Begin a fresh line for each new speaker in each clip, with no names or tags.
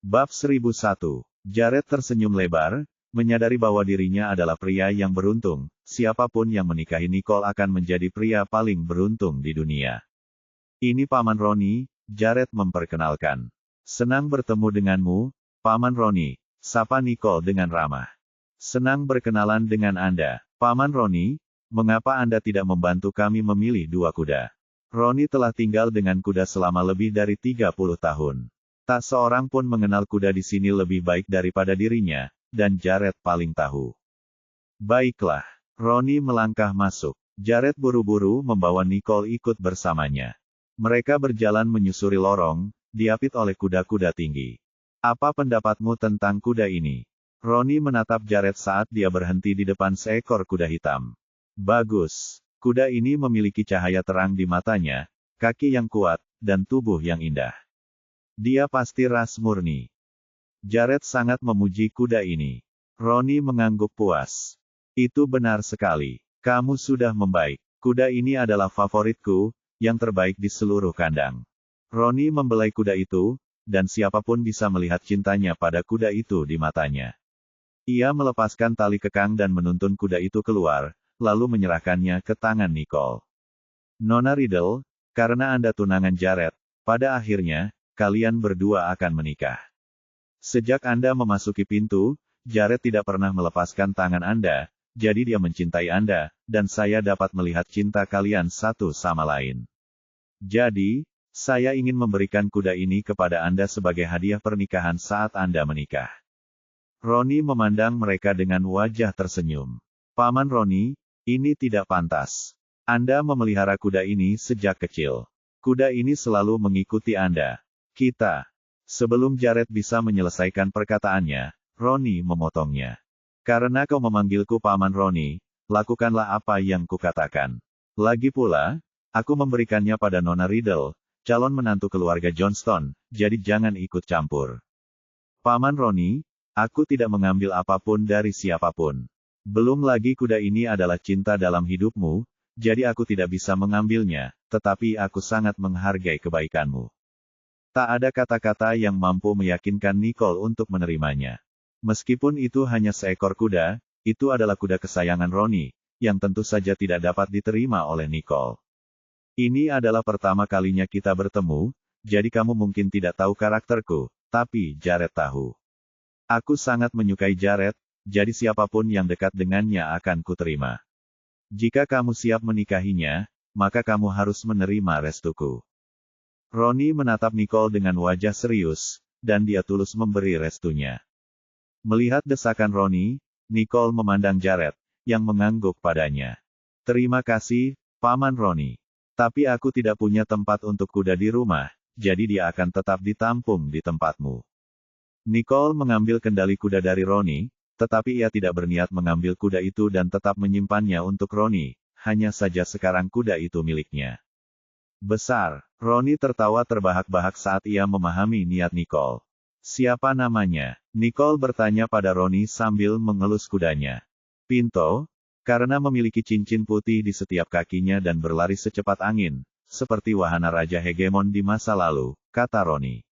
Bab 1001. Jared tersenyum lebar, menyadari bahwa dirinya adalah pria yang beruntung. Siapapun yang menikahi Nicole akan menjadi pria paling beruntung di dunia. Ini Paman Roni, Jared memperkenalkan. Senang bertemu denganmu, Paman Roni, sapa Nicole dengan ramah. Senang berkenalan dengan Anda, Paman Roni. Mengapa Anda tidak membantu kami memilih dua kuda? Roni telah tinggal dengan kuda selama lebih dari 30 tahun. Tak seorang pun mengenal kuda di sini lebih baik daripada dirinya, dan Jared paling tahu. Baiklah, Roni melangkah masuk. Jared buru-buru membawa Nicole ikut bersamanya. Mereka berjalan menyusuri lorong, diapit oleh kuda-kuda tinggi. Apa pendapatmu tentang kuda ini? Roni menatap Jared saat dia berhenti di depan seekor kuda hitam. Bagus. Kuda ini memiliki cahaya terang di matanya, kaki yang kuat, dan tubuh yang indah. Dia pasti ras murni. Jared sangat memuji kuda ini. Roni mengangguk puas. Itu benar sekali. Kamu sudah membaik. Kuda ini adalah favoritku, yang terbaik di seluruh kandang. Roni membelai kuda itu, dan siapapun bisa melihat cintanya pada kuda itu di matanya. Ia melepaskan tali kekang dan menuntun kuda itu keluar, lalu menyerahkannya ke tangan Nicole. Nona Riddle, karena Anda tunangan Jared, pada akhirnya, kalian berdua akan menikah. Sejak Anda memasuki pintu, Jared tidak pernah melepaskan tangan Anda, jadi dia mencintai Anda, dan saya dapat melihat cinta kalian satu sama lain. Jadi, saya ingin memberikan kuda ini kepada Anda sebagai hadiah pernikahan saat Anda menikah. Roni memandang mereka dengan wajah tersenyum. Paman Roni, ini tidak pantas. Anda memelihara kuda ini sejak kecil. Kuda ini selalu mengikuti Anda. Kita. Sebelum Jared bisa menyelesaikan perkataannya, Roni memotongnya. Karena kau memanggilku Paman Roni, lakukanlah apa yang kukatakan. Lagi pula, aku memberikannya pada Nona Riddle, calon menantu keluarga Johnston, jadi jangan ikut campur. Paman Roni, aku tidak mengambil apapun dari siapapun. Belum lagi kuda ini adalah cinta dalam hidupmu, jadi aku tidak bisa mengambilnya, tetapi aku sangat menghargai kebaikanmu. Tak ada kata-kata yang mampu meyakinkan Nicole untuk menerimanya. Meskipun itu hanya seekor kuda, itu adalah kuda kesayangan Roni, yang tentu saja tidak dapat diterima oleh Nicole. Ini adalah pertama kalinya kita bertemu, jadi kamu mungkin tidak tahu karakterku, tapi Jared tahu. Aku sangat menyukai Jared, jadi siapapun yang dekat dengannya akan kuterima. Jika kamu siap menikahinya, maka kamu harus menerima restuku. Roni menatap Nicole dengan wajah serius, dan dia tulus memberi restunya. Melihat desakan Roni, Nicole memandang Jared, yang mengangguk padanya. Terima kasih, Paman Roni. Tapi aku tidak punya tempat untuk kuda di rumah, jadi dia akan tetap ditampung di tempatmu. Nicole mengambil kendali kuda dari Roni, tetapi ia tidak berniat mengambil kuda itu dan tetap menyimpannya untuk Roni, hanya saja sekarang kuda itu miliknya. Besar, Roni tertawa terbahak-bahak saat ia memahami niat Nicole. Siapa namanya? Nicole bertanya pada Roni sambil mengelus kudanya. Pinto, karena memiliki cincin putih di setiap kakinya dan berlari secepat angin, seperti wahana Raja Hegemon di masa lalu, kata Roni.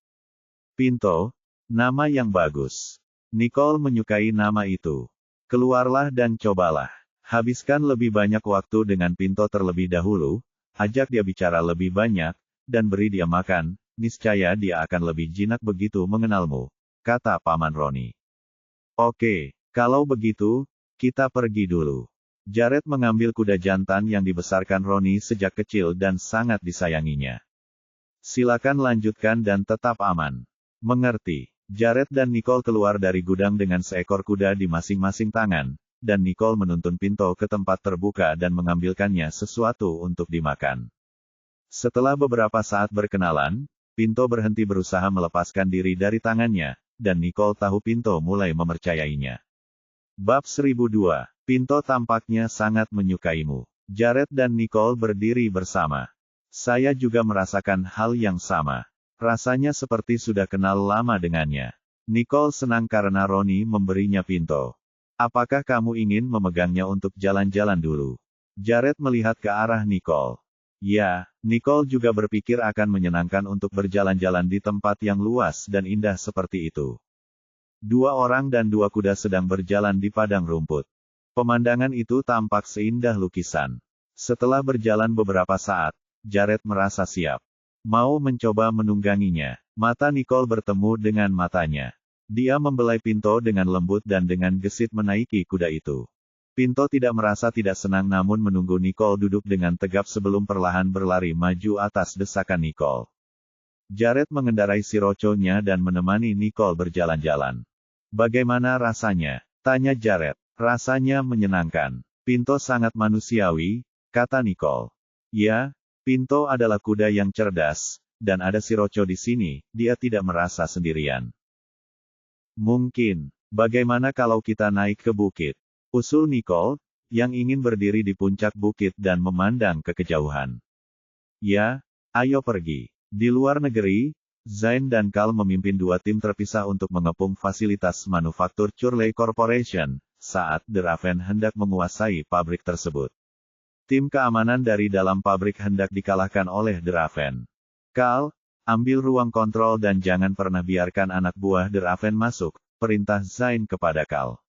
Pinto, nama yang bagus. Nicole menyukai nama itu. Keluarlah dan cobalah. Habiskan lebih banyak waktu dengan Pinto terlebih dahulu, ajak dia bicara lebih banyak, dan beri dia makan, niscaya dia akan lebih jinak begitu mengenalmu, kata Paman Roni. Oke, kalau begitu, kita pergi dulu. Jared mengambil kuda jantan yang dibesarkan Roni sejak kecil dan sangat disayanginya. Silakan lanjutkan dan tetap aman. Mengerti. Jared dan Nicole keluar dari gudang dengan seekor kuda di masing-masing tangan, dan Nicole menuntun Pinto ke tempat terbuka dan mengambilkannya sesuatu untuk dimakan. Setelah beberapa saat berkenalan, Pinto berhenti berusaha melepaskan diri dari tangannya, dan Nicole tahu Pinto mulai mempercayainya. Bab 1002. Pinto tampaknya sangat menyukaimu. Jared dan Nicole berdiri bersama. Saya juga merasakan hal yang sama. Rasanya seperti sudah kenal lama dengannya. Nicole senang karena Roni memberinya Pinto. Apakah kamu ingin memegangnya untuk jalan-jalan dulu? Jared melihat ke arah Nicole. Ya, Nicole juga berpikir akan menyenangkan untuk berjalan-jalan di tempat yang luas dan indah seperti itu. 2 orang dan 2 kuda sedang berjalan di padang rumput. Pemandangan itu tampak seindah lukisan. Setelah berjalan beberapa saat, Jared merasa siap. Mau mencoba menungganginya. Mata Nicole bertemu dengan matanya. Dia membelai Pinto dengan lembut dan dengan gesit menaiki kuda itu. Pinto tidak merasa tidak senang namun menunggu Nicole duduk dengan tegap sebelum perlahan berlari maju atas desakan Nicole. Jared mengendarai Siroco-nya dan menemani Nicole berjalan-jalan. Bagaimana rasanya? Tanya Jared. Rasanya menyenangkan. Pinto sangat manusiawi, kata Nicole. Ya, Pinto adalah kuda yang cerdas, dan ada Siroco di sini, dia tidak merasa sendirian. Mungkin, bagaimana kalau kita naik ke bukit? Usul Nicole, yang ingin berdiri di puncak bukit dan memandang ke kejauhan. Ya, ayo pergi. Di luar negeri, Zain dan Cal memimpin 2 tim terpisah untuk mengepung fasilitas manufaktur Churley Corporation, saat The Raven hendak menguasai pabrik tersebut. Tim keamanan dari dalam pabrik hendak dikalahkan oleh The Raven. Cal, ambil ruang kontrol dan jangan pernah biarkan anak buah The Raven masuk, perintah Zain kepada Cal.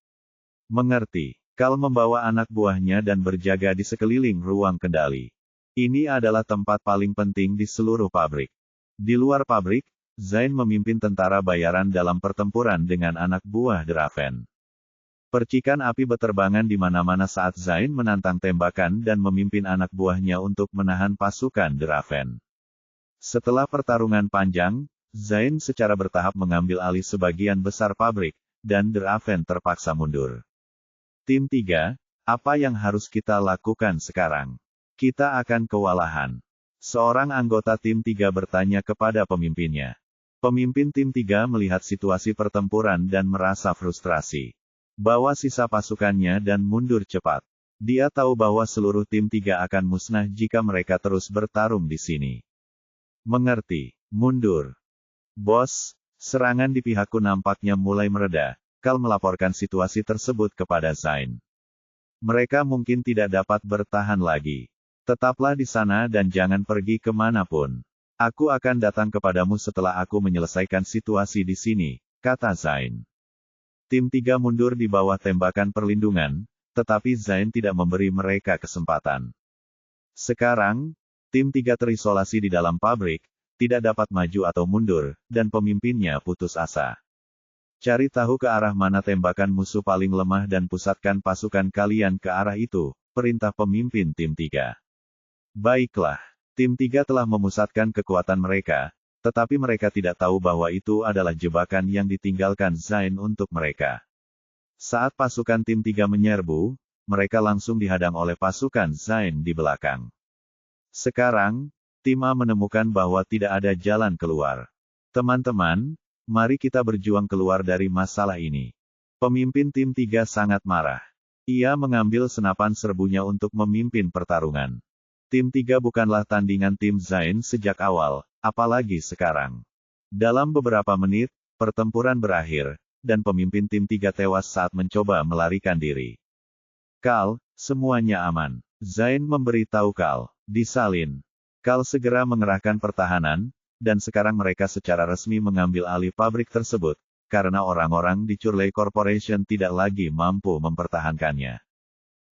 Mengerti. Cal membawa anak buahnya dan berjaga di sekeliling ruang kendali. Ini adalah tempat paling penting di seluruh pabrik. Di luar pabrik, Zain memimpin tentara bayaran dalam pertempuran dengan anak buah The Raven. Percikan api berterbangan di mana-mana saat Zain menantang tembakan dan memimpin anak buahnya untuk menahan pasukan The Raven. Setelah pertarungan panjang, Zain secara bertahap mengambil alih sebagian besar pabrik, dan The Raven terpaksa mundur. Tim 3, apa yang harus kita lakukan sekarang? Kita akan kewalahan. Seorang anggota tim 3 bertanya kepada pemimpinnya. Pemimpin tim 3 melihat situasi pertempuran dan merasa frustrasi. Bawa sisa pasukannya dan mundur cepat. Dia tahu bahwa seluruh tim 3 akan musnah jika mereka terus bertarung di sini. Mengerti. Mundur. Bos, serangan di pihakku nampaknya mulai mereda. Cal melaporkan situasi tersebut kepada Zain. Mereka mungkin tidak dapat bertahan lagi. Tetaplah di sana dan jangan pergi kemanapun. Aku akan datang kepadamu setelah aku menyelesaikan situasi di sini, kata Zain. Tim 3 mundur di bawah tembakan perlindungan, tetapi Zain tidak memberi mereka kesempatan. Sekarang, tim 3 terisolasi di dalam pabrik, tidak dapat maju atau mundur, dan pemimpinnya putus asa. Cari tahu ke arah mana tembakan musuh paling lemah dan pusatkan pasukan kalian ke arah itu, perintah pemimpin tim 3. Baiklah, tim 3 telah memusatkan kekuatan mereka, tetapi mereka tidak tahu bahwa itu adalah jebakan yang ditinggalkan Zain untuk mereka. Saat pasukan tim 3 menyerbu, mereka langsung dihadang oleh pasukan Zain di belakang. Sekarang, tim A menemukan bahwa tidak ada jalan keluar. Teman-teman, mari kita berjuang keluar dari masalah ini. Pemimpin tim 3 sangat marah. Ia mengambil senapan serbunya untuk memimpin pertarungan. Tim 3 bukanlah tandingan tim Zain sejak awal, apalagi sekarang. Dalam beberapa menit, pertempuran berakhir, dan pemimpin tim 3 tewas saat mencoba melarikan diri. Cal, semuanya aman. Zain memberitahu Cal. Disalin. Cal segera mengerahkan pertahanan, dan sekarang mereka secara resmi mengambil alih pabrik tersebut, karena orang-orang di Churley Corporation tidak lagi mampu mempertahankannya.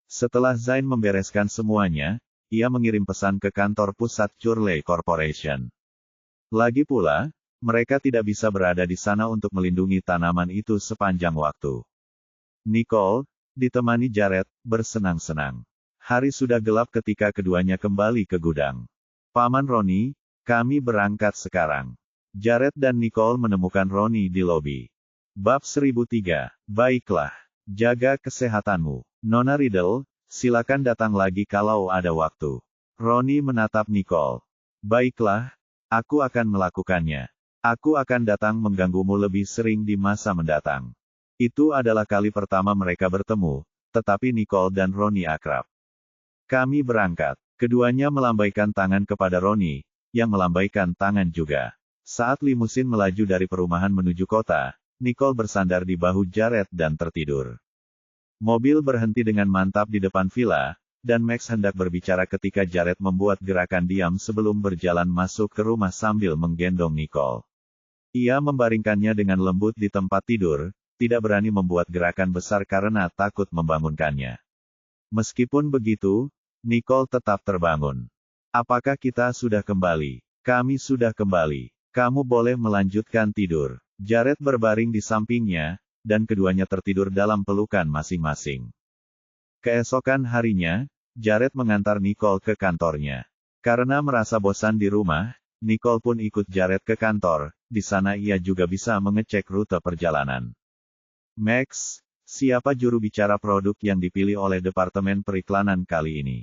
Setelah Zain membereskan semuanya, ia mengirim pesan ke kantor pusat Churley Corporation. Lagi pula, mereka tidak bisa berada di sana untuk melindungi tanaman itu sepanjang waktu. Nicole, ditemani Jared, bersenang-senang. Hari sudah gelap ketika keduanya kembali ke gudang. Paman Roni, kami berangkat sekarang. Jared dan Nicole menemukan Roni di lobi. Bab 1003, baiklah. Jaga kesehatanmu. Nona Riddle, silakan datang lagi kalau ada waktu. Roni menatap Nicole. Baiklah, aku akan melakukannya. Aku akan datang mengganggumu lebih sering di masa mendatang. Itu adalah kali pertama mereka bertemu, tetapi Nicole dan Roni akrab. Kami berangkat. Keduanya melambaikan tangan kepada Roni, yang melambaikan tangan juga. Saat limusin melaju dari perumahan menuju kota, Nicole bersandar di bahu Jared dan tertidur. Mobil berhenti dengan mantap di depan villa, dan Max hendak berbicara ketika Jared membuat gerakan diam sebelum berjalan masuk ke rumah sambil menggendong Nicole. Ia membaringkannya dengan lembut di tempat tidur, tidak berani membuat gerakan besar karena takut membangunkannya. Meskipun begitu, Nicole tetap terbangun. Apakah kita sudah kembali? Kami sudah kembali. Kamu boleh melanjutkan tidur. Jared berbaring di sampingnya, dan keduanya tertidur dalam pelukan masing-masing. Keesokan harinya, Jared mengantar Nicole ke kantornya. Karena merasa bosan di rumah, Nicole pun ikut Jared ke kantor. Di sana ia juga bisa mengecek rute perjalanan. Max, siapa juru bicara produk yang dipilih oleh Departemen Periklanan kali ini?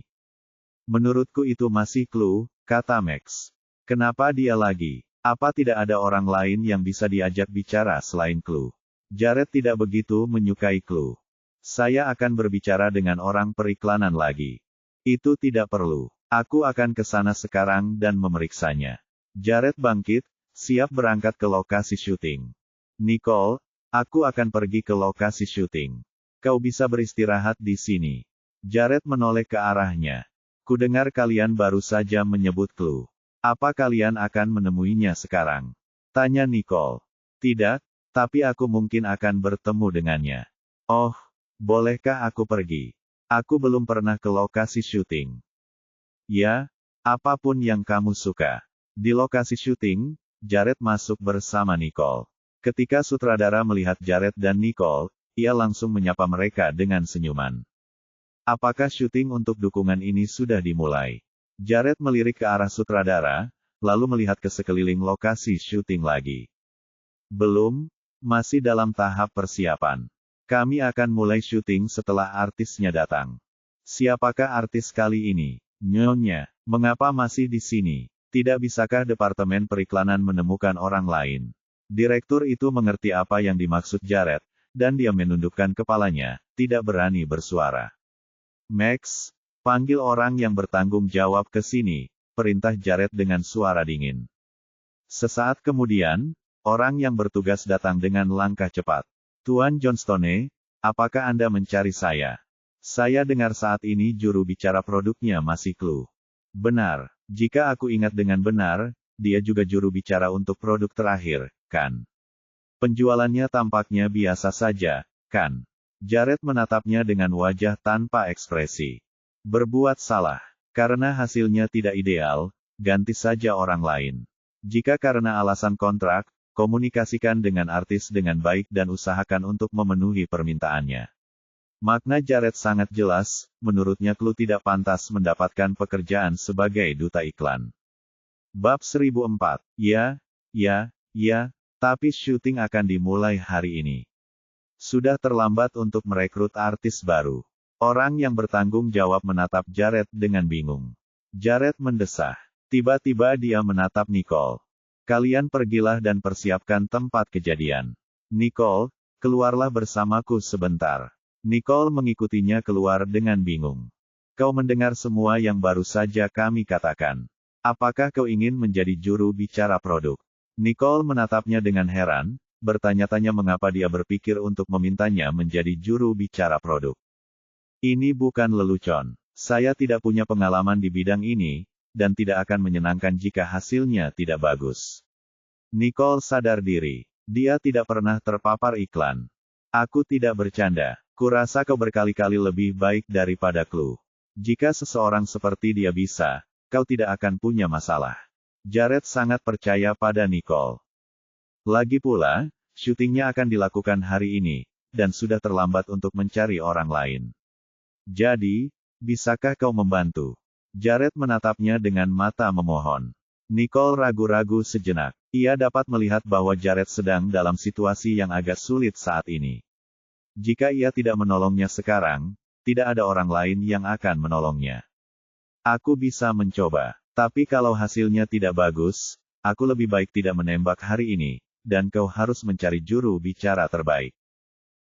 Menurutku itu masih Clue, kata Max. Kenapa dia lagi? Apa tidak ada orang lain yang bisa diajak bicara selain Clue? Jared tidak begitu menyukai Clue. Saya akan berbicara dengan orang periklanan lagi. Itu tidak perlu. Aku akan ke sana sekarang dan memeriksanya. Jared bangkit, siap berangkat ke lokasi syuting. Nicole, aku akan pergi ke lokasi syuting. Kau bisa beristirahat di sini. Jared menoleh ke arahnya. Kudengar kalian baru saja menyebut Clue. Apa kalian akan menemuinya sekarang? Tanya Nicole. Tidak, tapi aku mungkin akan bertemu dengannya. Oh, bolehkah aku pergi? Aku belum pernah ke lokasi syuting. Ya, apapun yang kamu suka. Di lokasi syuting, Jared masuk bersama Nicole. Ketika sutradara melihat Jared dan Nicole, ia langsung menyapa mereka dengan senyuman. Apakah syuting untuk dukungan ini sudah dimulai? Jared melirik ke arah sutradara, lalu melihat ke sekeliling lokasi syuting lagi. Belum, masih dalam tahap persiapan. Kami akan mulai syuting setelah artisnya datang. Siapakah artis kali ini? Nyonya, mengapa masih di sini? Tidak bisakah Departemen Periklanan menemukan orang lain? Direktur itu mengerti apa yang dimaksud Jared, dan dia menundukkan kepalanya, tidak berani bersuara. Max, panggil orang yang bertanggung jawab ke sini, perintah Jared dengan suara dingin. Sesaat kemudian, orang yang bertugas datang dengan langkah cepat. Tuan Johnstone, apakah Anda mencari saya? Saya dengar saat ini juru bicara produknya masih Clue. Benar, jika aku ingat dengan benar, dia juga juru bicara untuk produk terakhir, kan? Penjualannya tampaknya biasa saja, kan? Jared menatapnya dengan wajah tanpa ekspresi. Berbuat salah. Karena hasilnya tidak ideal, ganti saja orang lain. Jika karena alasan kontrak, komunikasikan dengan artis dengan baik dan usahakan untuk memenuhi permintaannya. Makna Jared sangat jelas, menurutnya Clue tidak pantas mendapatkan pekerjaan sebagai duta iklan. Bab 1004. Ya, tapi syuting akan dimulai hari ini. Sudah terlambat untuk merekrut artis baru. Orang yang bertanggung jawab menatap Jared dengan bingung. Jared mendesah. Tiba-tiba dia menatap Nicole. Kalian pergilah dan persiapkan tempat kejadian. Nicole, keluarlah bersamaku sebentar. Nicole mengikutinya keluar dengan bingung. Kau mendengar semua yang baru saja kami katakan. Apakah kau ingin menjadi juru bicara produk? Nicole menatapnya dengan heran. Bertanya-tanya mengapa dia berpikir untuk memintanya menjadi juru bicara produk. Ini bukan lelucon. Saya tidak punya pengalaman di bidang ini, dan tidak akan menyenangkan jika hasilnya tidak bagus. Nicole sadar diri. Dia tidak pernah terpapar iklan. Aku tidak bercanda. Kurasa kau berkali-kali lebih baik daripada Clue. Jika seseorang seperti dia bisa, kau tidak akan punya masalah. Jared sangat percaya pada Nicole. Lagi pula, syutingnya akan dilakukan hari ini, dan sudah terlambat untuk mencari orang lain. Jadi, bisakah kau membantu? Jared menatapnya dengan mata memohon. Nicole ragu-ragu sejenak. Ia dapat melihat bahwa Jared sedang dalam situasi yang agak sulit saat ini. Jika ia tidak menolongnya sekarang, tidak ada orang lain yang akan menolongnya. Aku bisa mencoba, tapi kalau hasilnya tidak bagus, aku lebih baik tidak menembak hari ini. Dan kau harus mencari juru bicara terbaik.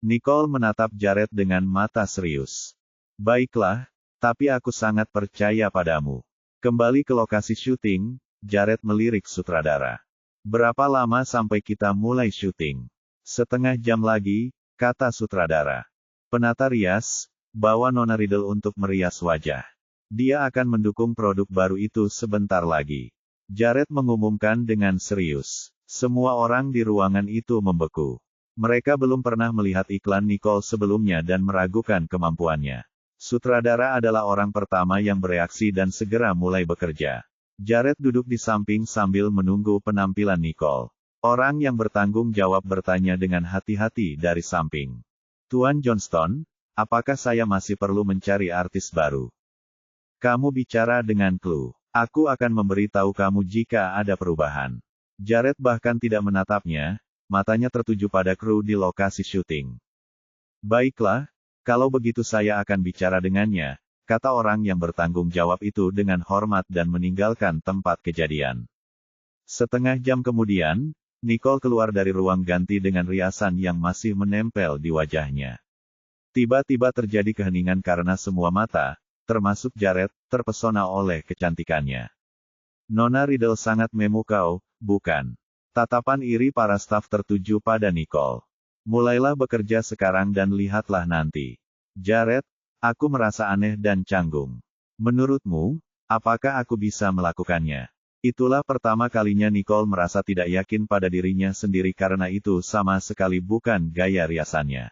Nicole menatap Jared dengan mata serius. Baiklah, tapi aku sangat percaya padamu. Kembali ke lokasi syuting, Jared melirik sutradara. Berapa lama sampai kita mulai syuting? Setengah jam lagi, kata sutradara. Penata rias, bawa Nona Riddle untuk merias wajah. Dia akan mendukung produk baru itu sebentar lagi. Jared mengumumkan dengan serius. Semua orang di ruangan itu membeku. Mereka belum pernah melihat iklan Nicole sebelumnya dan meragukan kemampuannya. Sutradara adalah orang pertama yang bereaksi dan segera mulai bekerja. Jared duduk di samping sambil menunggu penampilan Nicole. Orang yang bertanggung jawab bertanya dengan hati-hati dari samping. Tuan Johnston, apakah saya masih perlu mencari artis baru? Kamu bicara dengan Clue. Aku akan memberitahu kamu jika ada perubahan. Jared bahkan tidak menatapnya, matanya tertuju pada kru di lokasi syuting. Baiklah, kalau begitu saya akan bicara dengannya, kata orang yang bertanggung jawab itu dengan hormat dan meninggalkan tempat kejadian. Setengah jam kemudian, Nicole keluar dari ruang ganti dengan riasan yang masih menempel di wajahnya. Tiba-tiba terjadi keheningan karena semua mata, termasuk Jared, terpesona oleh kecantikannya. Nona Riddle sangat memukau, bukan? Tatapan iri para staf tertuju pada Nicole. Mulailah bekerja sekarang dan lihatlah nanti. Jared, aku merasa aneh dan canggung. Menurutmu, apakah aku bisa melakukannya? Itulah pertama kalinya Nicole merasa tidak yakin pada dirinya sendiri karena itu sama sekali bukan gaya riasannya.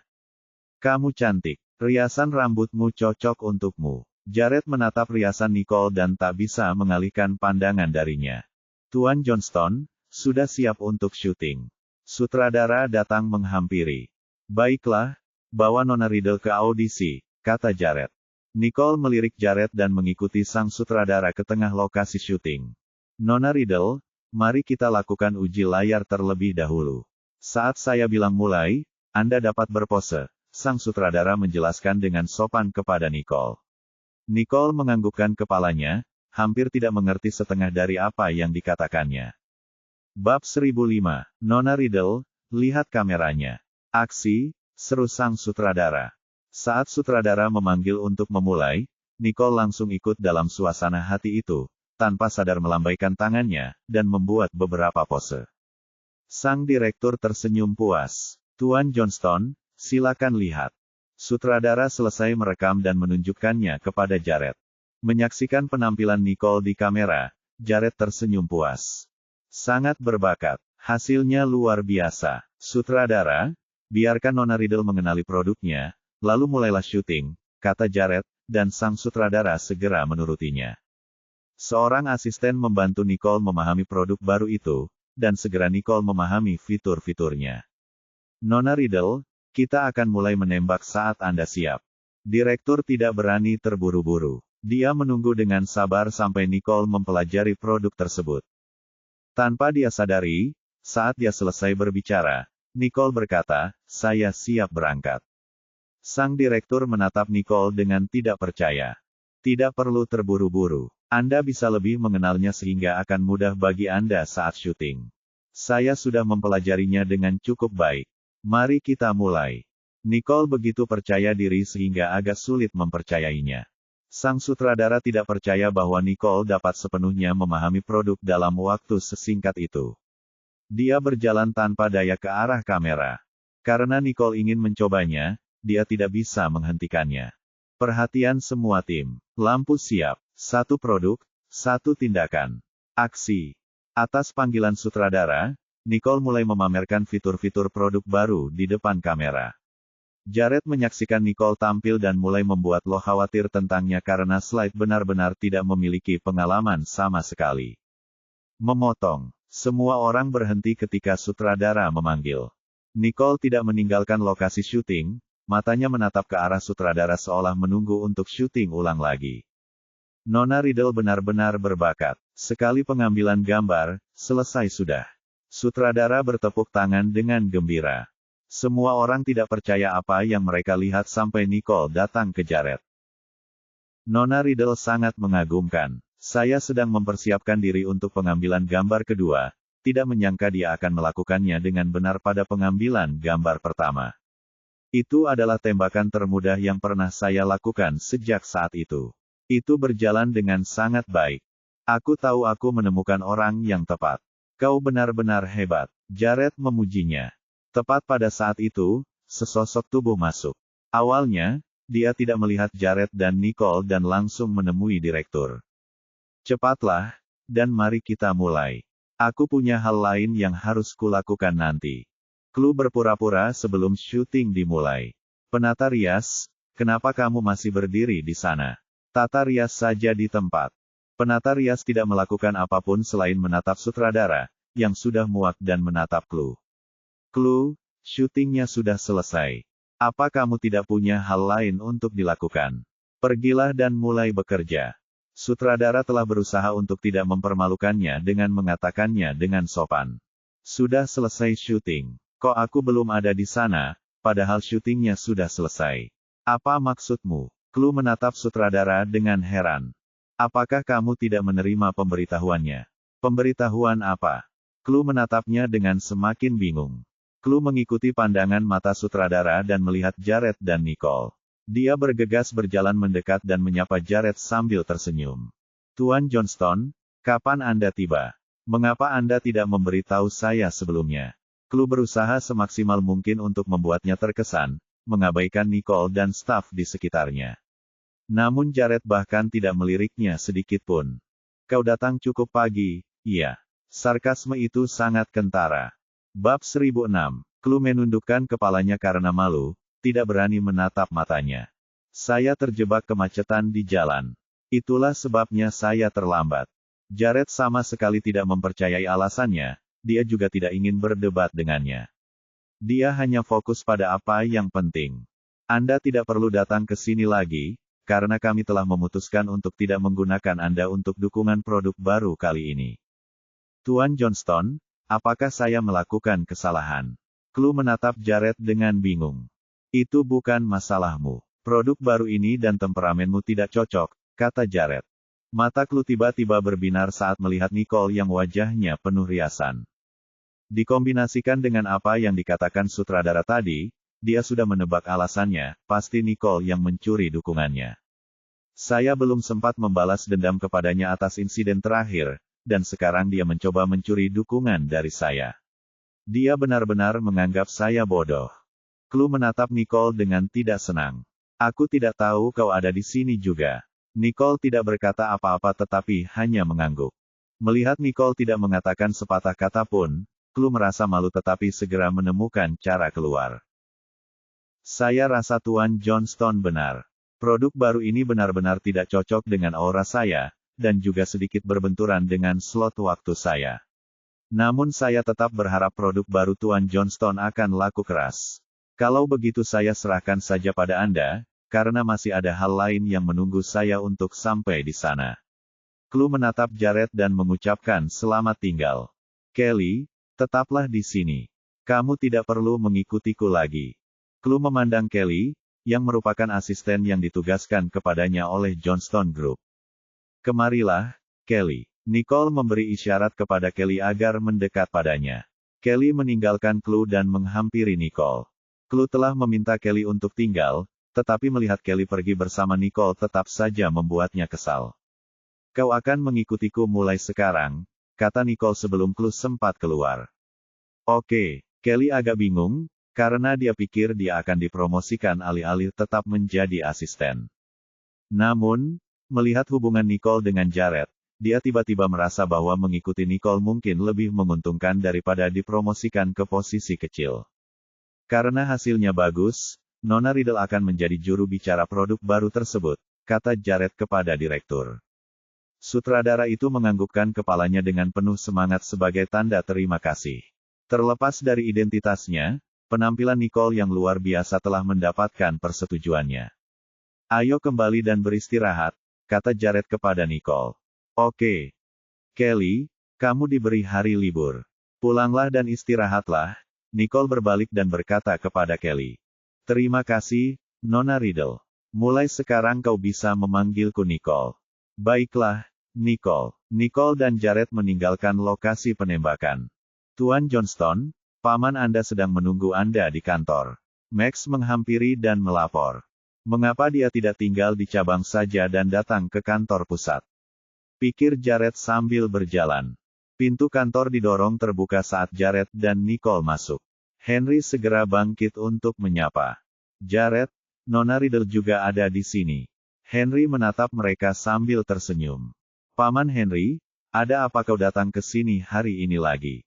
Kamu cantik. Riasan rambutmu cocok untukmu. Jared menatap riasan Nicole dan tak bisa mengalihkan pandangan darinya. Tuan Johnston, sudah siap untuk syuting. Sutradara datang menghampiri. Baiklah, bawa Nona Riddle ke audisi, kata Jared. Nicole melirik Jared dan mengikuti sang sutradara ke tengah lokasi syuting. Nona Riddle, mari kita lakukan uji layar terlebih dahulu. Saat saya bilang mulai, Anda dapat berpose, sang sutradara menjelaskan dengan sopan kepada Nicole. Nicole menganggukkan kepalanya, hampir tidak mengerti setengah dari apa yang dikatakannya. Bab 1005, Nona Riddle, lihat kameranya. Aksi, seru sang sutradara. Saat sutradara memanggil untuk memulai, Nicole langsung ikut dalam suasana hati itu, tanpa sadar melambaikan tangannya, dan membuat beberapa pose. Sang direktur tersenyum puas. Tuan Johnston, silakan lihat. Sutradara selesai merekam dan menunjukkannya kepada Jared. Menyaksikan penampilan Nicole di kamera, Jared tersenyum puas. Sangat berbakat. Hasilnya luar biasa. Sutradara, biarkan Nona Riddle mengenali produknya, lalu mulailah syuting, kata Jared, dan sang sutradara segera menurutinya. Seorang asisten membantu Nicole memahami produk baru itu, dan segera Nicole memahami fitur-fiturnya. Nona Riddle, kita akan mulai menembak saat Anda siap. Direktur tidak berani terburu-buru. Dia menunggu dengan sabar sampai Nicole mempelajari produk tersebut. Tanpa dia sadari, saat dia selesai berbicara, Nicole berkata, saya siap berangkat. Sang direktur menatap Nicole dengan tidak percaya. Tidak perlu terburu-buru. Anda bisa lebih mengenalnya sehingga akan mudah bagi Anda saat syuting. Saya sudah mempelajarinya dengan cukup baik. Mari kita mulai. Nicole begitu percaya diri sehingga agak sulit mempercayainya. Sang sutradara tidak percaya bahwa Nicole dapat sepenuhnya memahami produk dalam waktu sesingkat itu. Dia berjalan tanpa daya ke arah kamera. Karena Nicole ingin mencobanya, dia tidak bisa menghentikannya. Perhatian semua tim. Lampu siap. Satu produk, satu tindakan. Aksi. Atas panggilan sutradara, Nicole mulai memamerkan fitur-fitur produk baru di depan kamera. Jared menyaksikan Nicole tampil dan mulai membuat lo khawatir tentangnya karena slide benar-benar tidak memiliki pengalaman sama sekali. Memotong. Semua orang berhenti ketika sutradara memanggil. Nicole tidak meninggalkan lokasi syuting, matanya menatap ke arah sutradara seolah menunggu untuk syuting ulang lagi. Nona Riddle benar-benar berbakat. Sekali pengambilan gambar, selesai sudah. Sutradara bertepuk tangan dengan gembira. Semua orang tidak percaya apa yang mereka lihat sampai Nicole datang ke Jared. Nona Riddle sangat mengagumkan. Saya sedang mempersiapkan diri untuk pengambilan gambar kedua, tidak menyangka dia akan melakukannya dengan benar pada pengambilan gambar pertama. Itu adalah tembakan termudah yang pernah saya lakukan sejak saat itu. Itu berjalan dengan sangat baik. Aku tahu aku menemukan orang yang tepat. Kau benar-benar hebat. Jared memujinya. Tepat pada saat itu, sesosok tubuh masuk. Awalnya, dia tidak melihat Jared dan Nicole dan langsung menemui direktur. Cepatlah, dan mari kita mulai. Aku punya hal lain yang harus kulakukan nanti. Chloe berpura-pura sebelum syuting dimulai. Penata rias, kenapa kamu masih berdiri di sana? Tata rias saja di tempat. Penata rias tidak melakukan apapun selain menatap sutradara, yang sudah muak dan menatap Chloe. Chloe, syutingnya sudah selesai. Apa kamu tidak punya hal lain untuk dilakukan? Pergilah dan mulai bekerja. Sutradara telah berusaha untuk tidak mempermalukannya dengan mengatakannya dengan sopan. Sudah selesai syuting. Kok aku belum ada di sana, padahal syutingnya sudah selesai. Apa maksudmu? Chloe menatap sutradara dengan heran. Apakah kamu tidak menerima pemberitahuannya? Pemberitahuan apa? Chloe menatapnya dengan semakin bingung. Chloe mengikuti pandangan mata sutradara dan melihat Jared dan Nicole. Dia bergegas berjalan mendekat dan menyapa Jared sambil tersenyum. Tuan Johnston, kapan Anda tiba? Mengapa Anda tidak memberitahu saya sebelumnya? Chloe berusaha semaksimal mungkin untuk membuatnya terkesan, mengabaikan Nicole dan staf di sekitarnya. Namun Jared bahkan tidak meliriknya sedikit pun. Kau datang cukup pagi, iya. Sarkasme itu sangat kentara. Bab 1006. Chloe menundukkan kepalanya karena malu, tidak berani menatap matanya. Saya terjebak kemacetan di jalan. Itulah sebabnya saya terlambat. Jared sama sekali tidak mempercayai alasannya, dia juga tidak ingin berdebat dengannya. Dia hanya fokus pada apa yang penting. Anda tidak perlu datang ke sini lagi, karena kami telah memutuskan untuk tidak menggunakan Anda untuk dukungan produk baru kali ini. Tuan Johnston, apakah saya melakukan kesalahan? Chloe menatap Jared dengan bingung. Itu bukan masalahmu. Produk baru ini dan temperamenmu tidak cocok, kata Jared. Mata Chloe tiba-tiba berbinar saat melihat Nicole yang wajahnya penuh riasan. Dikombinasikan dengan apa yang dikatakan sutradara tadi, dia sudah menebak alasannya, pasti Nicole yang mencuri dukungannya. Saya belum sempat membalas dendam kepadanya atas insiden terakhir, dan sekarang dia mencoba mencuri dukungan dari saya. Dia benar-benar menganggap saya bodoh. Chloe menatap Nicole dengan tidak senang. Aku tidak tahu kau ada di sini juga. Nicole tidak berkata apa-apa tetapi hanya mengangguk. Melihat Nicole tidak mengatakan sepatah kata pun, Chloe merasa malu tetapi segera menemukan cara keluar. Saya rasa Tuan Johnston benar. Produk baru ini benar-benar tidak cocok dengan aura saya, dan juga sedikit berbenturan dengan slot waktu saya. Namun saya tetap berharap produk baru Tuan Johnston akan laku keras. Kalau begitu saya serahkan saja pada Anda, karena masih ada hal lain yang menunggu saya untuk sampai di sana. Chloe menatap Jared dan mengucapkan selamat tinggal. Kelly, tetaplah di sini. Kamu tidak perlu mengikutiku lagi. Chloe memandang Kelly, yang merupakan asisten yang ditugaskan kepadanya oleh Johnston Group. Kemarilah, Kelly. Nicole memberi isyarat kepada Kelly agar mendekat padanya. Kelly meninggalkan Chloe dan menghampiri Nicole. Chloe telah meminta Kelly untuk tinggal, tetapi melihat Kelly pergi bersama Nicole tetap saja membuatnya kesal. Kau akan mengikutiku mulai sekarang, kata Nicole sebelum Chloe sempat keluar. Oke, Kelly agak bingung, karena dia pikir dia akan dipromosikan alih-alih tetap menjadi asisten. Namun, melihat hubungan Nicole dengan Jared, dia tiba-tiba merasa bahwa mengikuti Nicole mungkin lebih menguntungkan daripada dipromosikan ke posisi kecil. Karena hasilnya bagus, Nona Riddle akan menjadi juru bicara produk baru tersebut, kata Jared kepada direktur. Sutradara itu menganggukkan kepalanya dengan penuh semangat sebagai tanda terima kasih. Terlepas dari identitasnya, penampilan Nicole yang luar biasa telah mendapatkan persetujuannya. Ayo kembali dan beristirahat, kata Jared kepada Nicole. Oke. Kelly, kamu diberi hari libur. Pulanglah dan istirahatlah, Nicole berbalik dan berkata kepada Kelly. Terima kasih, Nona Riddle. Mulai sekarang kau bisa memanggilku Nicole. Baiklah, Nicole. Nicole dan Jared meninggalkan lokasi penembakan. Tuan Johnston, paman Anda sedang menunggu Anda di kantor. Max menghampiri dan melapor. Mengapa dia tidak tinggal di cabang saja dan datang ke kantor pusat? Pikir Jared sambil berjalan. Pintu kantor didorong terbuka saat Jared dan Nicole masuk. Henry segera bangkit untuk menyapa. Jared, Nona Riddle juga ada di sini. Henry menatap mereka sambil tersenyum. Paman Henry, ada apa kau datang ke sini hari ini lagi?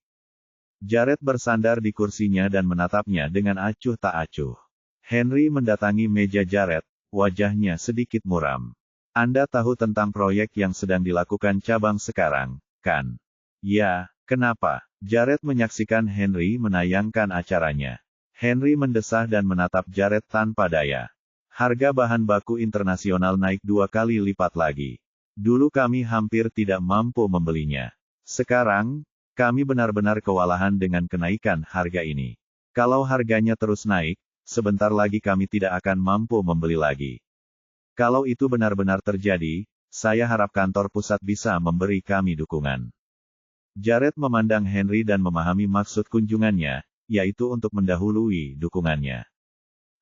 Jared bersandar di kursinya dan menatapnya dengan acuh tak acuh. Henry mendatangi meja Jared, wajahnya sedikit muram. Anda tahu tentang proyek yang sedang dilakukan cabang sekarang, kan? Ya, kenapa? Jared menyaksikan Henry menayangkan acaranya. Henry mendesah dan menatap Jared tanpa daya. Harga bahan baku internasional naik 2 kali lipat lagi. Dulu kami hampir tidak mampu membelinya. Sekarang, kami benar-benar kewalahan dengan kenaikan harga ini. Kalau harganya terus naik, sebentar lagi kami tidak akan mampu membeli lagi. Kalau itu benar-benar terjadi, saya harap kantor pusat bisa memberi kami dukungan. Jared memandang Henry dan memahami maksud kunjungannya, yaitu untuk mendahului dukungannya.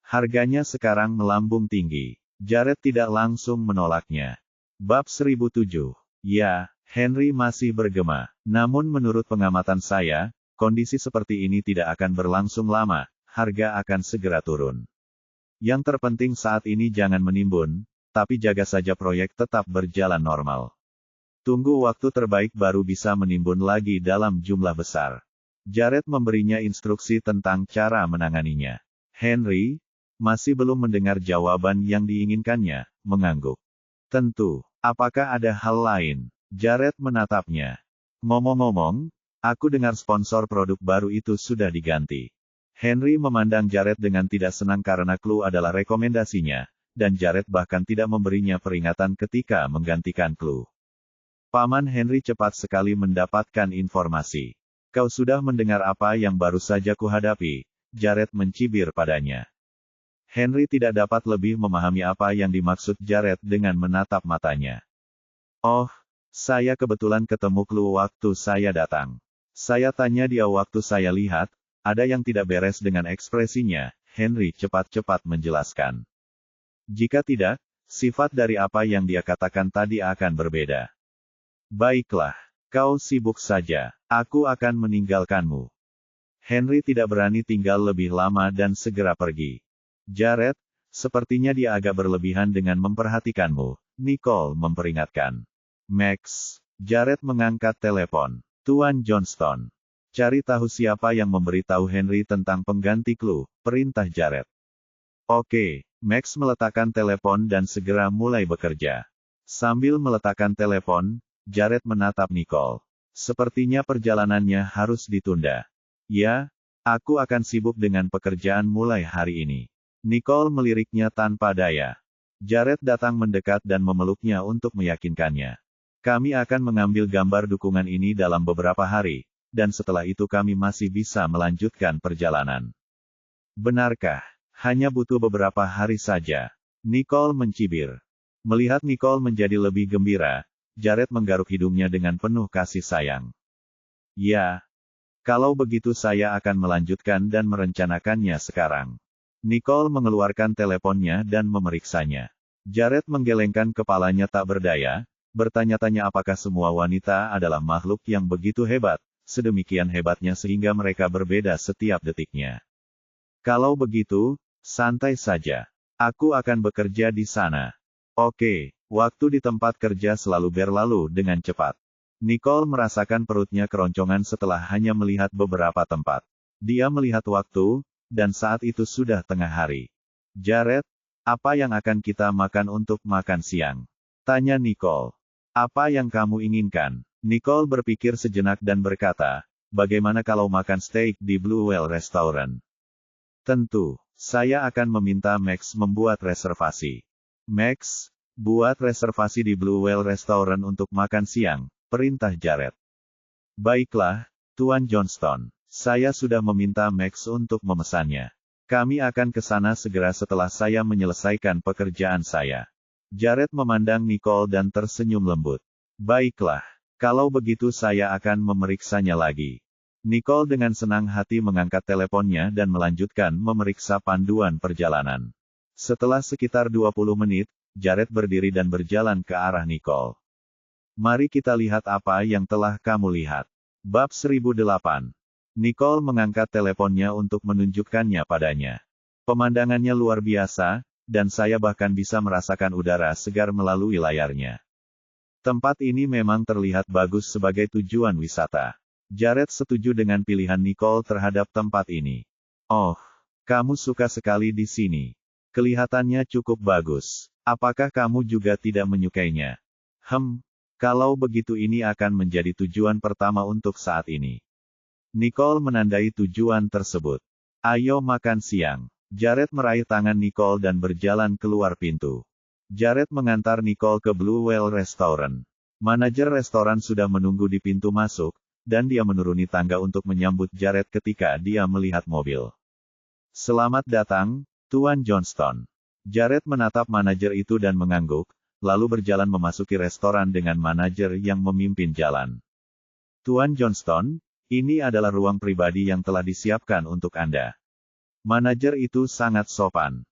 Harganya sekarang melambung tinggi. Jared tidak langsung menolaknya. Bab 1007. Ya, Henry masih bergema. Namun menurut pengamatan saya, kondisi seperti ini tidak akan berlangsung lama, harga akan segera turun. Yang terpenting saat ini jangan menimbun, tapi jaga saja proyek tetap berjalan normal. Tunggu waktu terbaik baru bisa menimbun lagi dalam jumlah besar. Jared memberinya instruksi tentang cara menanganinya. Henry masih belum mendengar jawaban yang diinginkannya, mengangguk. Tentu, apakah ada hal lain? Jared menatapnya. Ngomong-ngomong, aku dengar sponsor produk baru itu sudah diganti. Henry memandang Jared dengan tidak senang karena Clue adalah rekomendasinya, dan Jared bahkan tidak memberinya peringatan ketika menggantikan Clue. Paman Henry cepat sekali mendapatkan informasi. Kau sudah mendengar apa yang baru saja kuhadapi? Jared mencibir padanya. Henry tidak dapat lebih memahami apa yang dimaksud Jared dengan menatap matanya. Oh, saya kebetulan ketemu Clue waktu saya datang. Saya tanya dia waktu saya lihat, ada yang tidak beres dengan ekspresinya, Henry cepat-cepat menjelaskan. Jika tidak, sifat dari apa yang dia katakan tadi akan berbeda. Baiklah, kau sibuk saja, aku akan meninggalkanmu. Henry tidak berani tinggal lebih lama dan segera pergi. Jared, sepertinya dia agak berlebihan dengan memperhatikanmu, Nicole memperingatkan. Max, Jared mengangkat telepon. Tuan Johnston. Cari tahu siapa yang memberitahu Henry tentang pengganti Clue, perintah Jared. Oke, Max meletakkan telepon dan segera mulai bekerja. Sambil meletakkan telepon, Jared menatap Nicole. Sepertinya perjalanannya harus ditunda. Ya, aku akan sibuk dengan pekerjaan mulai hari ini. Nicole meliriknya tanpa daya. Jared datang mendekat dan memeluknya untuk meyakinkannya. Kami akan mengambil gambar dukungan ini dalam beberapa hari, dan setelah itu kami masih bisa melanjutkan perjalanan. Benarkah? Hanya butuh beberapa hari saja. Nicole mencibir. Melihat Nicole menjadi lebih gembira, Jared menggaruk hidungnya dengan penuh kasih sayang. Ya, kalau begitu saya akan melanjutkan dan merencanakannya sekarang. Nicole mengeluarkan teleponnya dan memeriksanya. Jared menggelengkan kepalanya tak berdaya, bertanya-tanya apakah semua wanita adalah makhluk yang begitu hebat, sedemikian hebatnya sehingga mereka berbeda setiap detiknya. Kalau begitu, santai saja. Aku akan bekerja di sana. Oke, waktu di tempat kerja selalu berlalu dengan cepat. Nicole merasakan perutnya keroncongan setelah hanya melihat beberapa tempat. Dia melihat waktu, dan saat itu sudah tengah hari. Jared, apa yang akan kita makan untuk makan siang? Tanya Nicole. Apa yang kamu inginkan? Nicole berpikir sejenak dan berkata, bagaimana kalau makan steak di Blue Whale Restaurant? Tentu, saya akan meminta Max membuat reservasi. Max, buat reservasi di Blue Whale Restaurant untuk makan siang, perintah Jared. Baiklah, Tuan Johnston. Saya sudah meminta Max untuk memesannya. Kami akan ke sana segera setelah saya menyelesaikan pekerjaan saya. Jared memandang Nicole dan tersenyum lembut. Baiklah, kalau begitu saya akan memeriksanya lagi. Nicole dengan senang hati mengangkat teleponnya dan melanjutkan memeriksa panduan perjalanan. Setelah sekitar 20 menit, Jared berdiri dan berjalan ke arah Nicole. Mari kita lihat apa yang telah kamu lihat. Bab 1008. Nicole mengangkat teleponnya untuk menunjukkannya padanya. Pemandangannya luar biasa, dan saya bahkan bisa merasakan udara segar melalui layarnya. Tempat ini memang terlihat bagus sebagai tujuan wisata. Jared setuju dengan pilihan Nicole terhadap tempat ini. Oh, kamu suka sekali di sini. Kelihatannya cukup bagus. Apakah kamu juga tidak menyukainya? Kalau begitu ini akan menjadi tujuan pertama untuk saat ini. Nicole menandai tujuan tersebut. Ayo makan siang. Jared meraih tangan Nicole dan berjalan keluar pintu. Jared mengantar Nicole ke Blue Whale Restaurant. Manajer restoran sudah menunggu di pintu masuk, dan dia menuruni tangga untuk menyambut Jared ketika dia melihat mobil. Selamat datang, Tuan Johnston. Jared menatap manajer itu dan mengangguk, lalu berjalan memasuki restoran dengan manajer yang memimpin jalan. Tuan Johnston, ini adalah ruang pribadi yang telah disiapkan untuk Anda. Manajer itu sangat sopan.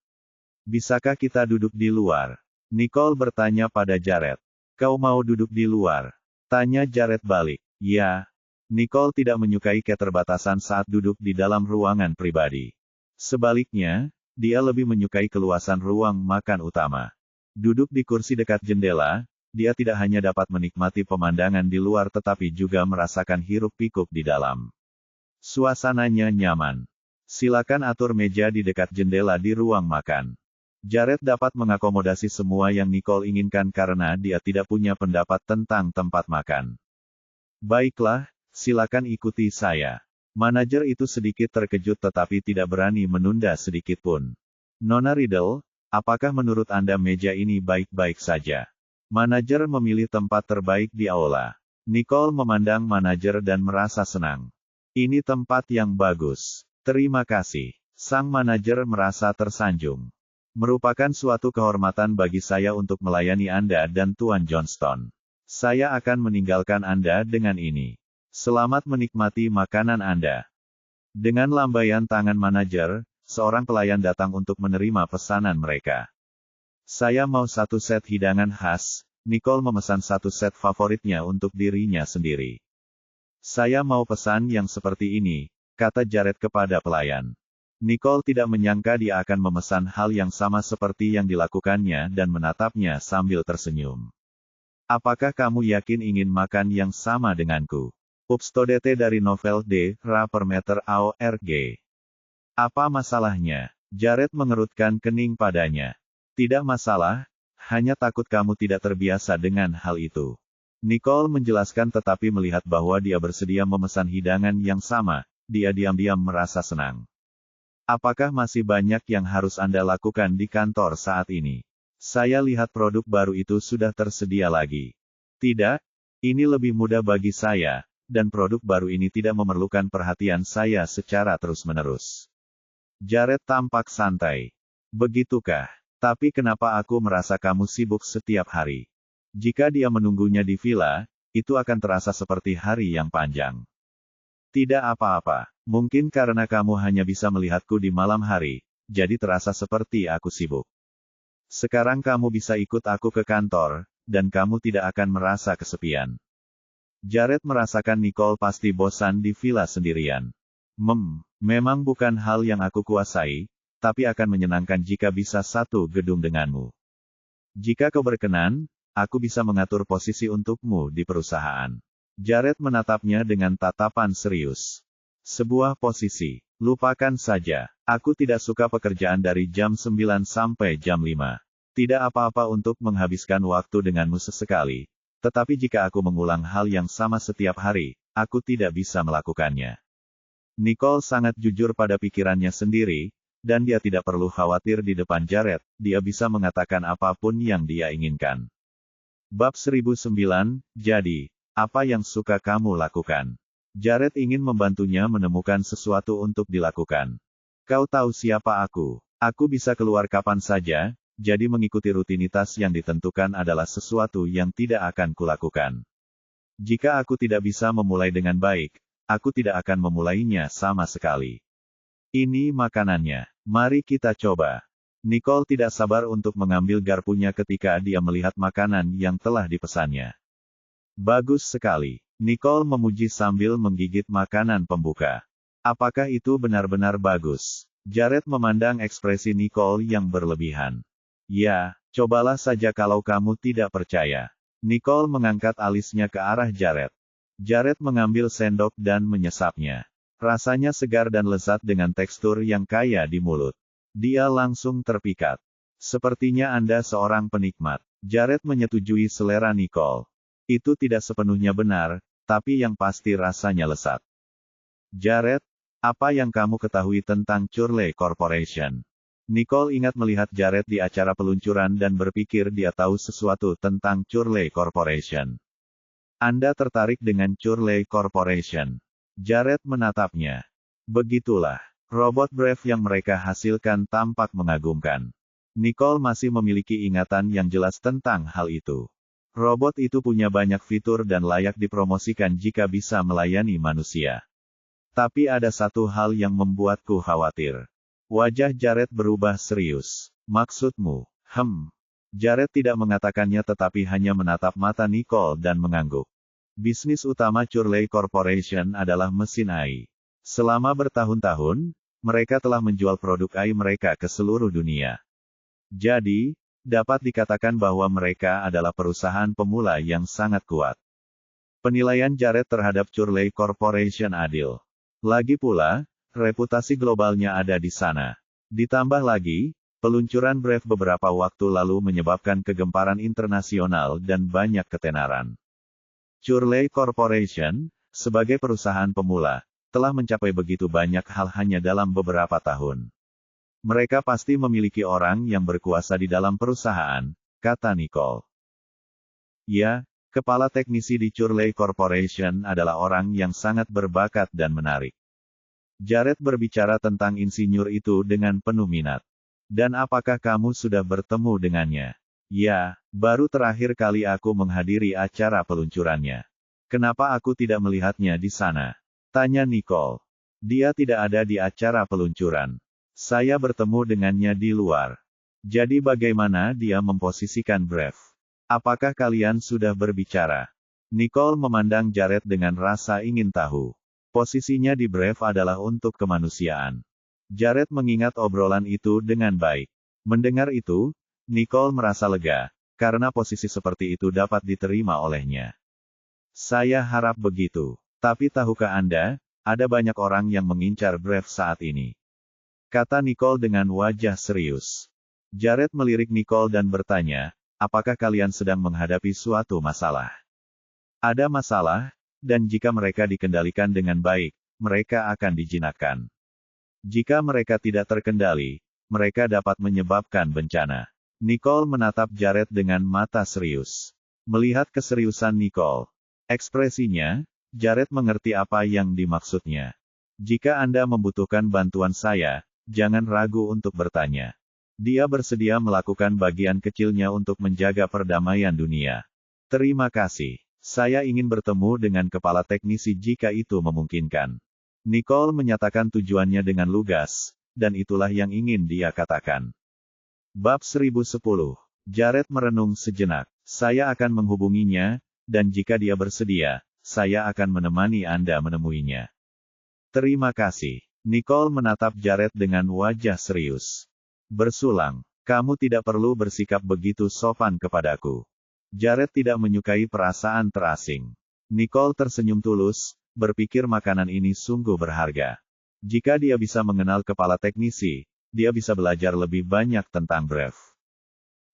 Bisakah kita duduk di luar? Nicole bertanya pada Jared. Kau mau duduk di luar? Tanya Jared balik. Ya. Nicole tidak menyukai keterbatasan saat duduk di dalam ruangan pribadi. Sebaliknya, dia lebih menyukai keluasan ruang makan utama. Duduk di kursi dekat jendela, dia tidak hanya dapat menikmati pemandangan di luar tetapi juga merasakan hiruk-pikuk di dalam. Suasananya nyaman. Silakan atur meja di dekat jendela di ruang makan. Jared dapat mengakomodasi semua yang Nicole inginkan karena dia tidak punya pendapat tentang tempat makan. Baiklah, silakan ikuti saya. Manajer itu sedikit terkejut tetapi tidak berani menunda sedikit pun. Nona Riddle, apakah menurut Anda meja ini baik-baik saja? Manajer memilih tempat terbaik di aula. Nicole memandang manajer dan merasa senang. Ini tempat yang bagus. Terima kasih. Sang manajer merasa tersanjung. Merupakan suatu kehormatan bagi saya untuk melayani Anda dan Tuan Johnston. Saya akan meninggalkan Anda dengan ini. Selamat menikmati makanan Anda. Dengan lambaian tangan manajer, seorang pelayan datang untuk menerima pesanan mereka. Saya mau satu set hidangan khas. Nicole memesan satu set favoritnya untuk dirinya sendiri. Saya mau pesan yang seperti ini, kata Jared kepada pelayan. Nicole tidak menyangka dia akan memesan hal yang sama seperti yang dilakukannya dan menatapnya sambil tersenyum. Apakah kamu yakin ingin makan yang sama denganku? Upstodete dari novel D. Ra per meter AORG. Apa masalahnya? Jared mengerutkan kening padanya. Tidak masalah, hanya takut kamu tidak terbiasa dengan hal itu. Nicole menjelaskan tetapi melihat bahwa dia bersedia memesan hidangan yang sama, dia diam-diam merasa senang. Apakah masih banyak yang harus Anda lakukan di kantor saat ini? Saya lihat produk baru itu sudah tersedia lagi. Tidak, ini lebih mudah bagi saya, dan produk baru ini tidak memerlukan perhatian saya secara terus-menerus. Jared tampak santai. Begitukah? Tapi kenapa aku merasa kamu sibuk setiap hari? Jika dia menunggunya di villa, itu akan terasa seperti hari yang panjang. Tidak apa-apa, mungkin karena kamu hanya bisa melihatku di malam hari, jadi terasa seperti aku sibuk. Sekarang kamu bisa ikut aku ke kantor, dan kamu tidak akan merasa kesepian. Jared merasakan Nicole pasti bosan di villa sendirian. Memang bukan hal yang aku kuasai, tapi akan menyenangkan jika bisa satu gedung denganmu. Jika kau berkenan, aku bisa mengatur posisi untukmu di perusahaan. Jared menatapnya dengan tatapan serius. Sebuah posisi. Lupakan saja. Aku tidak suka pekerjaan dari jam 9 sampai jam 5. Tidak apa-apa untuk menghabiskan waktu denganmu sesekali. Tetapi jika aku mengulang hal yang sama setiap hari, aku tidak bisa melakukannya. Nicole sangat jujur pada pikirannya sendiri, dan dia tidak perlu khawatir di depan Jared, dia bisa mengatakan apapun yang dia inginkan. Bab 1009, jadi, apa yang suka kamu lakukan? Jared ingin membantunya menemukan sesuatu untuk dilakukan. Kau tahu siapa aku? Aku bisa keluar kapan saja, jadi mengikuti rutinitas yang ditentukan adalah sesuatu yang tidak akan kulakukan. Jika aku tidak bisa memulai dengan baik, aku tidak akan memulainya sama sekali. Ini makanannya. Mari kita coba. Nicole tidak sabar untuk mengambil garpunya ketika dia melihat makanan yang telah dipesannya. Bagus sekali. Nicole memuji sambil menggigit makanan pembuka. Apakah itu benar-benar bagus? Jared memandang ekspresi Nicole yang berlebihan. Ya, cobalah saja kalau kamu tidak percaya. Nicole mengangkat alisnya ke arah Jared. Jared mengambil sendok dan menyesapnya. Rasanya segar dan lezat dengan tekstur yang kaya di mulut. Dia langsung terpikat. Sepertinya Anda seorang penikmat. Jared menyetujui selera Nicole. Itu tidak sepenuhnya benar, tapi yang pasti rasanya lezat. Jared, apa yang kamu ketahui tentang Churley Corporation? Nicole ingat melihat Jared di acara peluncuran dan berpikir dia tahu sesuatu tentang Churley Corporation. Anda tertarik dengan Churley Corporation? Jared menatapnya. Begitulah. Robot Brave yang mereka hasilkan tampak mengagumkan. Nicole masih memiliki ingatan yang jelas tentang hal itu. Robot itu punya banyak fitur dan layak dipromosikan jika bisa melayani manusia. Tapi ada satu hal yang membuatku khawatir. Wajah Jared berubah serius. Maksudmu? Jared tidak mengatakannya tetapi hanya menatap mata Nicole dan mengangguk. Bisnis utama Churley Corporation adalah mesin AI. Selama bertahun-tahun, mereka telah menjual produk AI mereka ke seluruh dunia. Jadi, dapat dikatakan bahwa mereka adalah perusahaan pemula yang sangat kuat. Penilaian Jared terhadap Churley Corporation adil. Lagi pula, reputasi globalnya ada di sana. Ditambah lagi, peluncuran Brave beberapa waktu lalu menyebabkan kegemparan internasional dan banyak ketenaran. Churley Corporation, sebagai perusahaan pemula, telah mencapai begitu banyak hal hanya dalam beberapa tahun. Mereka pasti memiliki orang yang berkuasa di dalam perusahaan, kata Nicole. Ya, kepala teknisi di Churley Corporation adalah orang yang sangat berbakat dan menarik. Jared berbicara tentang insinyur itu dengan penuh minat. Dan apakah kamu sudah bertemu dengannya? Ya, baru terakhir kali aku menghadiri acara peluncurannya. Kenapa aku tidak melihatnya di sana? Tanya Nicole. Dia tidak ada di acara peluncuran. Saya bertemu dengannya di luar. Jadi bagaimana dia memposisikan Brave? Apakah kalian sudah berbicara? Nicole memandang Jared dengan rasa ingin tahu. Posisinya di Brave adalah untuk kemanusiaan. Jared mengingat obrolan itu dengan baik. Mendengar itu, Nicole merasa lega, karena posisi seperti itu dapat diterima olehnya. Saya harap begitu. Tapi tahukah Anda, ada banyak orang yang mengincar Brave saat ini. Kata Nicole dengan wajah serius. Jared melirik Nicole dan bertanya, apakah kalian sedang menghadapi suatu masalah? Ada masalah, dan jika mereka dikendalikan dengan baik, mereka akan dijinakkan. Jika mereka tidak terkendali, mereka dapat menyebabkan bencana. Nicole menatap Jared dengan mata serius. Melihat keseriusan Nicole, ekspresinya, Jared mengerti apa yang dimaksudnya. Jika Anda membutuhkan bantuan saya, jangan ragu untuk bertanya. Dia bersedia melakukan bagian kecilnya untuk menjaga perdamaian dunia. Terima kasih. Saya ingin bertemu dengan kepala teknisi jika itu memungkinkan. Nicole menyatakan tujuannya dengan lugas, dan itulah yang ingin dia katakan. Bab 1010. Jared merenung sejenak. Saya akan menghubunginya, dan jika dia bersedia, saya akan menemani Anda menemuinya. Terima kasih. Nicole menatap Jared dengan wajah serius. Bersulang, kamu tidak perlu bersikap begitu sopan kepadaku. Jared tidak menyukai perasaan terasing. Nicole tersenyum tulus, berpikir makanan ini sungguh berharga. Jika dia bisa mengenal kepala teknisi, dia bisa belajar lebih banyak tentang Brave.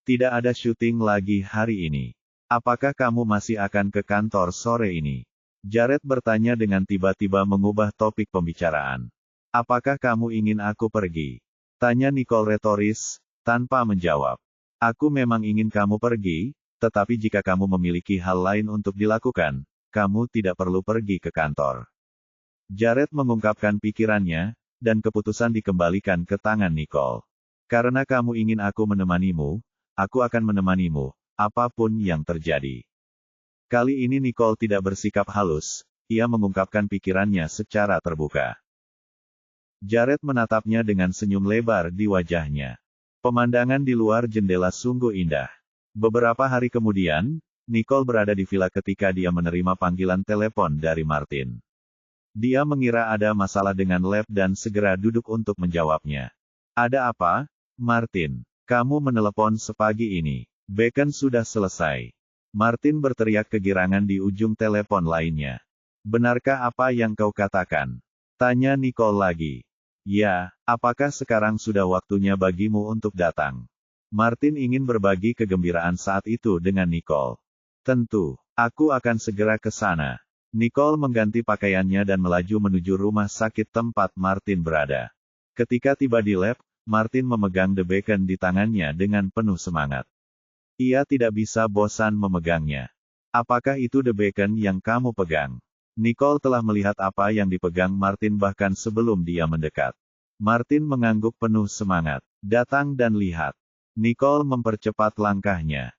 Tidak ada syuting lagi hari ini. Apakah kamu masih akan ke kantor sore ini? Jared bertanya dengan tiba-tiba mengubah topik pembicaraan. Apakah kamu ingin aku pergi? Tanya Nicole retoris, tanpa menjawab. Aku memang ingin kamu pergi, tetapi jika kamu memiliki hal lain untuk dilakukan, kamu tidak perlu pergi ke kantor. Jared mengungkapkan pikirannya, dan keputusan dikembalikan ke tangan Nicole. Karena kamu ingin aku menemanimu, aku akan menemanimu, apapun yang terjadi. Kali ini Nicole tidak bersikap halus, ia mengungkapkan pikirannya secara terbuka. Jared menatapnya dengan senyum lebar di wajahnya. Pemandangan di luar jendela sungguh indah. Beberapa hari kemudian, Nicole berada di villa ketika dia menerima panggilan telepon dari Martin. Dia mengira ada masalah dengan lab dan segera duduk untuk menjawabnya. Ada apa, Martin? Kamu menelepon sepagi ini. Bacon sudah selesai. Martin berteriak kegirangan di ujung telepon lainnya. Benarkah apa yang kau katakan? Tanya Nicole lagi. Ya, apakah sekarang sudah waktunya bagimu untuk datang? Martin ingin berbagi kegembiraan saat itu dengan Nicole. Tentu, aku akan segera ke sana. Nicole mengganti pakaiannya dan melaju menuju rumah sakit tempat Martin berada. Ketika tiba di lab, Martin memegang The Beacon di tangannya dengan penuh semangat. Ia tidak bisa bosan memegangnya. Apakah itu The Beacon yang kamu pegang? Nicole telah melihat apa yang dipegang Martin bahkan sebelum dia mendekat. Martin mengangguk penuh semangat. Datang dan lihat. Nicole mempercepat langkahnya.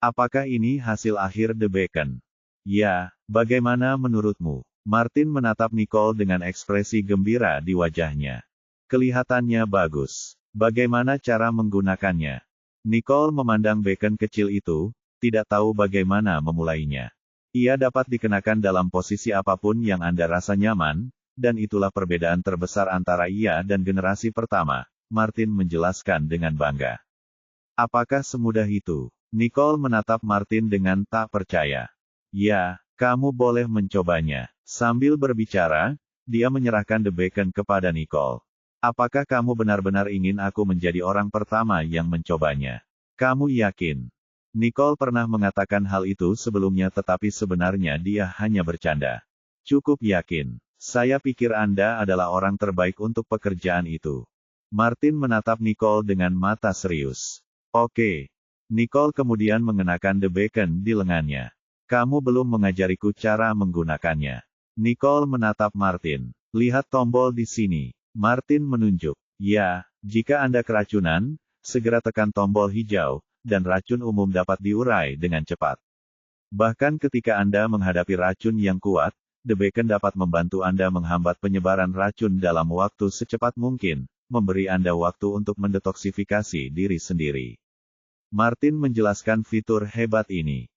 Apakah ini hasil akhir The Beacon? Ya, bagaimana menurutmu? Martin menatap Nicole dengan ekspresi gembira di wajahnya. Kelihatannya bagus. Bagaimana cara menggunakannya? Nicole memandang Beacon kecil itu, tidak tahu bagaimana memulainya. Ia dapat dikenakan dalam posisi apapun yang Anda rasa nyaman, dan itulah perbedaan terbesar antara ia dan generasi pertama, Martin menjelaskan dengan bangga. Apakah semudah itu? Nicole menatap Martin dengan tak percaya. Ya, kamu boleh mencobanya. Sambil berbicara, dia menyerahkan The Beacon kepada Nicole. Apakah kamu benar-benar ingin aku menjadi orang pertama yang mencobanya? Kamu yakin? Nicole pernah mengatakan hal itu sebelumnya tetapi sebenarnya dia hanya bercanda. Cukup yakin. Saya pikir Anda adalah orang terbaik untuk pekerjaan itu. Martin menatap Nicole dengan mata serius. Oke. Nicole kemudian mengenakan The Beacon di lengannya. Kamu belum mengajariku cara menggunakannya. Nicole menatap Martin. Lihat tombol di sini. Martin menunjuk. Ya, jika Anda keracunan, segera tekan tombol hijau, dan racun umum dapat diurai dengan cepat. Bahkan ketika Anda menghadapi racun yang kuat, The Beacon dapat membantu Anda menghambat penyebaran racun dalam waktu secepat mungkin, memberi Anda waktu untuk mendetoksifikasi diri sendiri. Martin menjelaskan fitur hebat ini.